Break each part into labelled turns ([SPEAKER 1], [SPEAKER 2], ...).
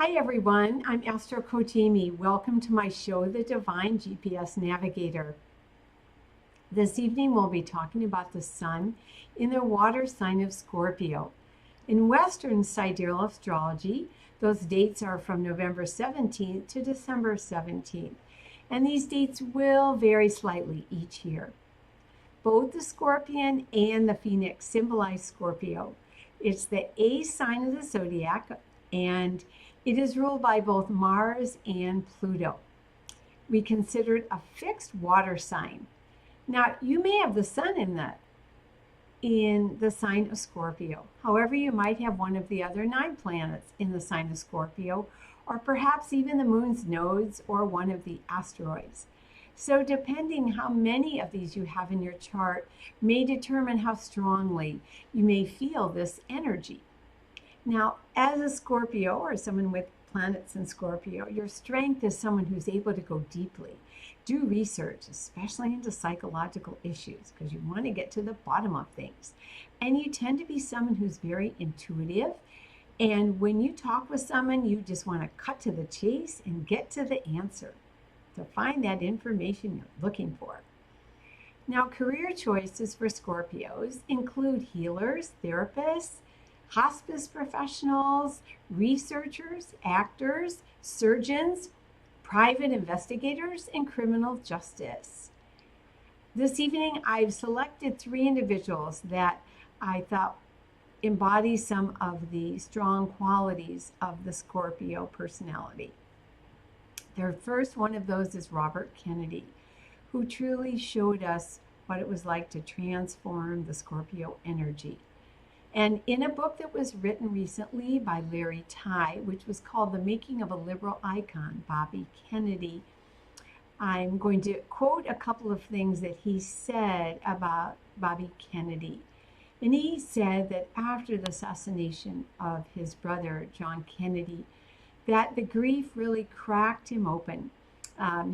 [SPEAKER 1] Hi everyone, I'm Astro Amy. Welcome to my show, The Divine GPS Navigator. This evening we'll be talking about the Sun in the water sign of Scorpio. In Western Sidereal Astrology, those dates are from November 17th to December 17th, and these dates will vary slightly each year. Both the Scorpion and the Phoenix symbolize Scorpio. It's the A sign of the zodiac, and it is ruled by both Mars and Pluto. We consider it a fixed water sign. Now, you may have the Sun in the sign of Scorpio. However, you might have one of the other 9 planets in the sign of Scorpio, or perhaps even the moon's nodes or one of the asteroids. So depending how many of these you have in your chart may determine how strongly you may feel this energy. Now, as a Scorpio or someone with planets in Scorpio, your strength is someone who's able to go deeply, do research, especially into psychological issues, because you want to get to the bottom of things. And you tend to be someone who's very intuitive. And when you talk with someone, you just want to cut to the chase and get to the answer to find that information you're looking for. Now, career choices for Scorpios include healers, therapists, hospice professionals, researchers, actors, surgeons, private investigators, and criminal justice. This evening, I've selected 3 individuals that I thought embody some of the strong qualities of the Scorpio personality. The first one of those is Robert Kennedy, who truly showed us what it was like to transform the Scorpio energy. And in a book that was written recently by Larry Ty, which was called The Making of a Liberal Icon, Bobby Kennedy, I'm going to quote a couple of things that he said about Bobby Kennedy. And he said that after the assassination of his brother, John Kennedy, that the grief really cracked him open.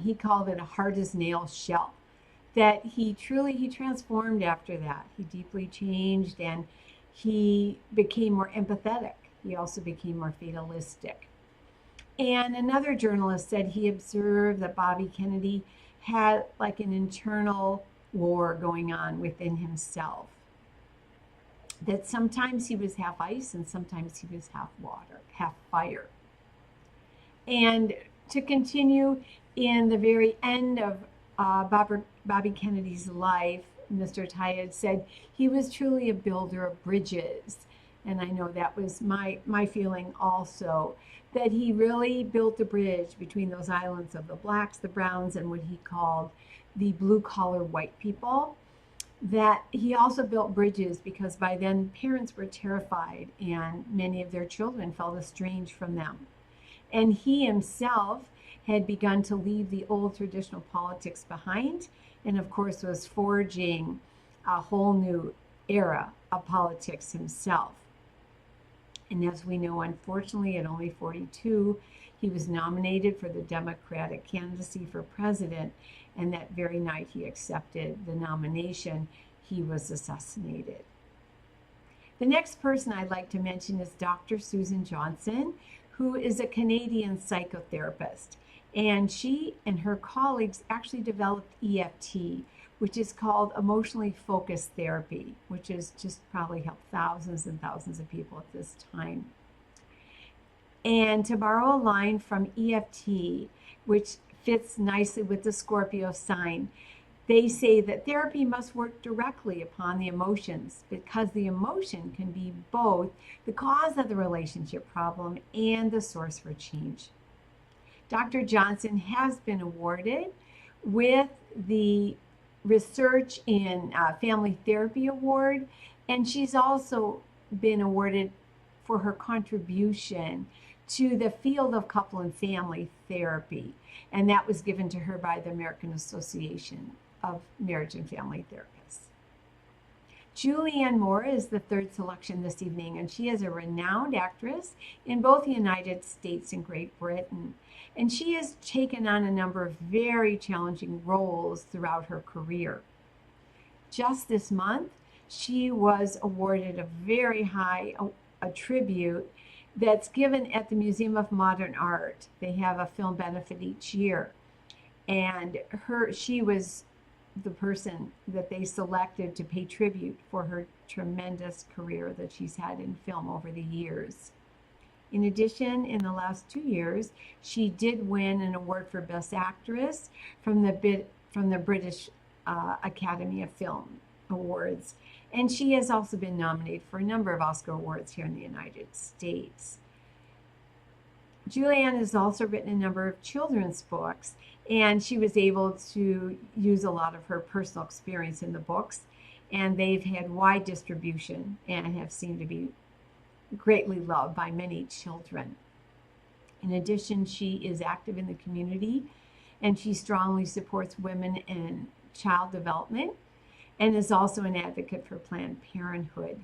[SPEAKER 1] He called it a hard as nail shell. That he transformed after that. He deeply changed, and he became more empathetic. He also became more fatalistic. And another journalist said he observed that Bobby Kennedy had like an internal war going on within himself. That sometimes he was half ice and sometimes he was half water, half fire. And to continue, in the very end of Bobby Kennedy's life, Mr. Tyed said he was truly a builder of bridges. And I know that was my feeling also, that he really built a bridge between those islands of the blacks, the browns, and what he called the blue-collar white people. That he also built bridges because by then parents were terrified and many of their children felt estranged from them. And he himself had begun to leave the old traditional politics behind, and of course was forging a whole new era of politics himself. And as we know, unfortunately, at only 42, he was nominated for the Democratic candidacy for president, and that very night he accepted the nomination, he was assassinated. The next person I'd like to mention is Dr. Susan Johnson, who is a Canadian psychotherapist. And she and her colleagues actually developed EFT, which is called emotionally focused therapy, which has just probably helped thousands and thousands of people at this time. And to borrow a line from EFT, which fits nicely with the Scorpio sign, they say that therapy must work directly upon the emotions because the emotion can be both the cause of the relationship problem and the source for change. Dr. Johnson has been awarded with the Research in Family Therapy Award, and she's also been awarded for her contribution to the field of couple and family therapy, and that was given to her by the American Association of Marriage and Family Therapists. Julianne Moore is the third selection this evening, and she is a renowned actress in both the United States and Great Britain. And she has taken on a number of very challenging roles throughout her career. Just this month, she was awarded a very high tribute that's given at the Museum of Modern Art. They have a film benefit each year. And she was the person that they selected to pay tribute for her tremendous career that she's had in film over the years. In addition, in the last 2 years, she did win an award for Best Actress from the British Academy of Film Awards. And she has also been nominated for a number of Oscar awards here in the United States. Julianne has also written a number of children's books, and she was able to use a lot of her personal experience in the books, and they've had wide distribution and have seemed to be greatly loved by many children. In addition, she is active in the community, and she strongly supports women in child development and is also an advocate for Planned Parenthood.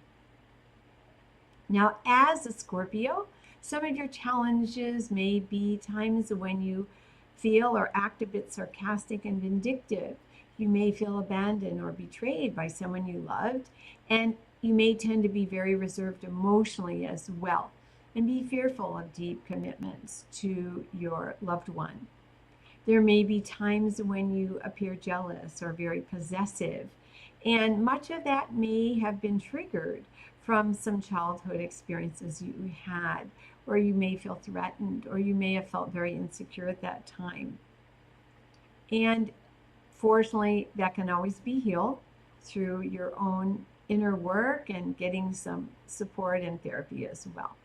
[SPEAKER 1] Now, as a Scorpio, some of your challenges may be times when you feel or act a bit sarcastic and vindictive. You may feel abandoned or betrayed by someone you loved, and you may tend to be very reserved emotionally as well, and be fearful of deep commitments to your loved one. There may be times when you appear jealous or very possessive, and much of that may have been triggered from some childhood experiences you had, or you may feel threatened, or you may have felt very insecure at that time. And fortunately, that can always be healed through your own inner work and getting some support and therapy as well.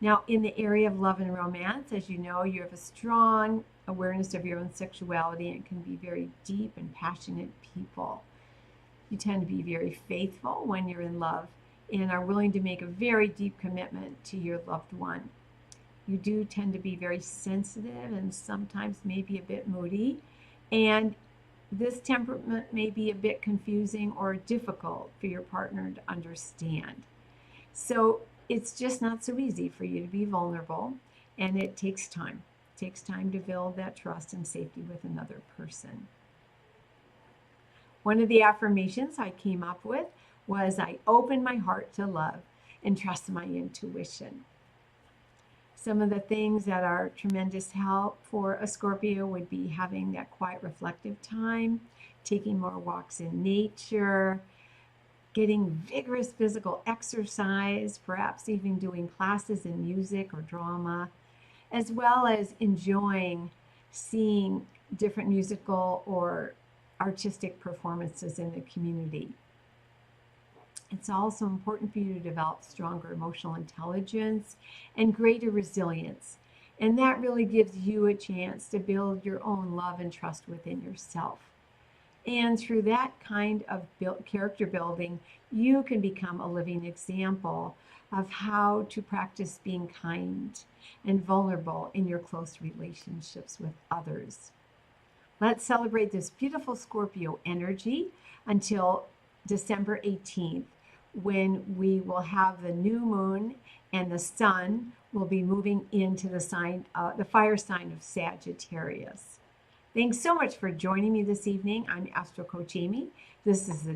[SPEAKER 1] Now, in the area of love and romance, as you know, you have a strong awareness of your own sexuality and can be very deep and passionate people. You tend to be very faithful when you're in love and are willing to make a very deep commitment to your loved one. You do tend to be very sensitive and sometimes maybe a bit moody, and this temperament may be a bit confusing or difficult for your partner to understand. So it's just not so easy for you to be vulnerable, and it takes time. It takes time to build that trust and safety with another person. One of the affirmations I came up with was, I open my heart to love and trust my intuition. Some of the things that are tremendous help for a Scorpio would be having that quiet reflective time, taking more walks in nature, getting vigorous physical exercise, perhaps even doing classes in music or drama, as well as enjoying seeing different musical or artistic performances in the community. It's also important for you to develop stronger emotional intelligence and greater resilience. And that really gives you a chance to build your own love and trust within yourself. And through that kind of character building, you can become a living example of how to practice being kind and vulnerable in your close relationships with others. Let's celebrate this beautiful Scorpio energy until December 18th, when we will have the new moon and the sun will be moving into the fire sign of Sagittarius. Thanks so much for joining me this evening. I'm Astro Coach Amy. This is the